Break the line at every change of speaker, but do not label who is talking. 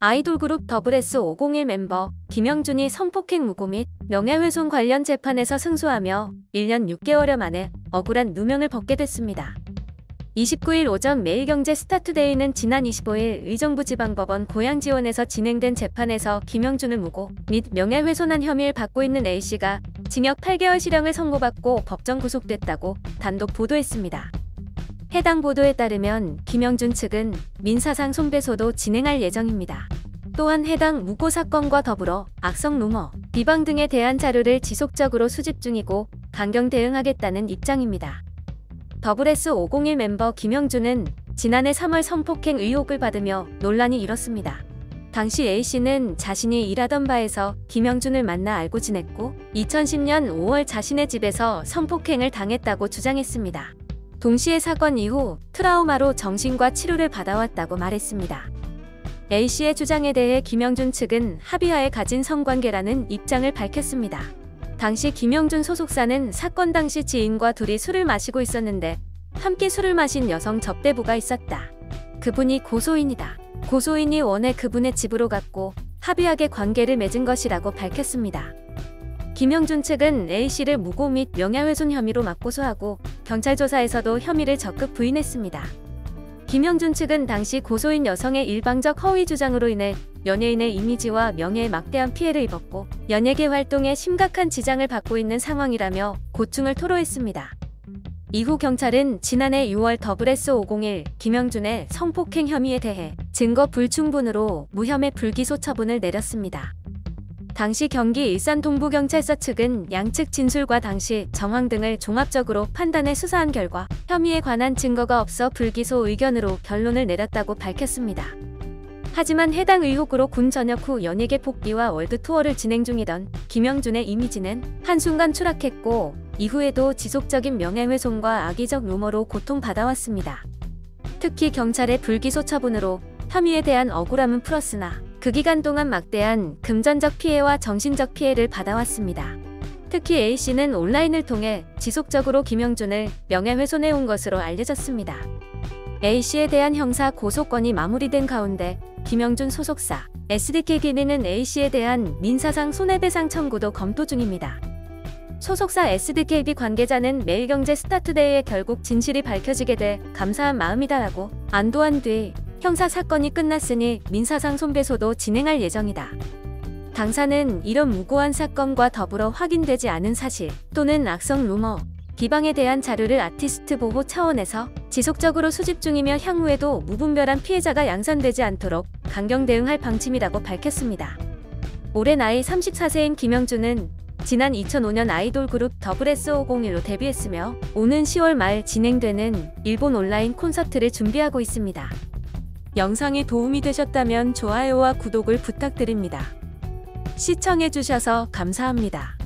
아이돌 그룹 더블S501 멤버 김영준이 성폭행 무고 및 명예훼손 관련 재판에서 승소하며 1년 6개월여 만에 억울한 누명을 벗게 됐습니다. 29일 오전 매일경제 스타투데이는 지난 25일 의정부지방법원 고양지원에서 진행된 재판에서 김영준을 무고 및 명예훼손한 혐의를 받고 있는 A씨가 징역 8개월 실형을 선고받고 법정 구속됐다고 단독 보도했습니다. 해당 보도에 따르면 김영준 측은 민사상 손배소도 진행할 예정입니다. 또한 해당 무고 사건과 더불어 악성 루머, 비방 등에 대한 자료를 지속적으로 수집 중이고 강경 대응하겠다는 입장입니다. 더블S501 멤버 김영준은 지난해 3월 성폭행 의혹을 받으며 논란이 일었습니다. 당시 A씨는 자신이 일하던 바에서 김영준을 만나 알고 지냈고 2010년 5월 자신의 집에서 성폭행을 당했다고 주장했습니다. 동시에 사건 이후 트라우마로 정신과 치료를 받아왔다고 말했습니다. A씨의 주장에 대해 김영준 측은 합의하에 가진 성관계라는 입장을 밝혔습니다. 당시 김영준 소속사는 사건 당시 지인과 둘이 술을 마시고 있었는데 함께 술을 마신 여성 접대부가 있었다. 그분이 고소인이다. 고소인이 원해 그분의 집으로 갔고 합의하게 관계를 맺은 것이라고 밝혔습니다. 김영준 측은 A씨를 무고 및 명예훼손 혐의로 맞고소하고 경찰 조사에서도 혐의를 적극 부인했습니다. 김영준 측은 당시 고소인 여성의 일방적 허위 주장으로 인해 연예인의 이미지와 명예에 막대한 피해를 입었고 연예계 활동에 심각한 지장을 받고 있는 상황이라며 고충을 토로했습니다. 이후 경찰은 지난해 6월 더블S501 김영준의 성폭행 혐의에 대해 증거 불충분으로 무혐의 불기소 처분을 내렸습니다. 당시 경기 일산 동부경찰서 측은 양측 진술과 당시 정황 등을 종합적으로 판단해 수사한 결과 혐의에 관한 증거가 없어 불기소 의견으로 결론을 내렸다고 밝혔습니다. 하지만 해당 의혹으로 군 전역 후 연예계 복귀와 월드 투어를 진행 중이던 김영준의 이미지는 한순간 추락했고 이후에도 지속적인 명예훼손과 악의적 루머로 고통받아왔습니다. 특히 경찰의 불기소 처분으로 혐의에 대한 억울함은 풀었으나 그 기간 동안 막대한 금전적 피해와 정신적 피해를 받아왔습니다. 특히 A씨는 온라인을 통해 지속적으로 김영준을 명예훼손해온 것으로 알려졌습니다. A씨에 대한 형사 고소건이 마무리된 가운데 김영준 소속사 SDK기능은 A씨에 대한 민사상 손해배상 청구도 검토 중입니다. 소속사 SDKB 관계자는 매일경제 스타투데이에 결국 진실이 밝혀지게 돼 감사한 마음이다라고 안도한 뒤 형사 사건이 끝났으니 민사상 손배소도 진행할 예정이다. 당사는 이런 무고한 사건과 더불어 확인되지 않은 사실 또는 악성 루머, 비방에 대한 자료를 아티스트 보호 차원에서 지속적으로 수집 중이며 향후에도 무분별한 피해자가 양산되지 않도록 강경 대응할 방침이라고 밝혔습니다. 올해 나이 34세인 김영준은 지난 2005년 아이돌 그룹 더블S501로 데뷔했으며 오는 10월 말 진행되는 일본 온라인 콘서트를 준비하고 있습니다. 영상이 도움이 되셨다면 좋아요와 구독을 부탁드립니다. 시청해주셔서 감사합니다.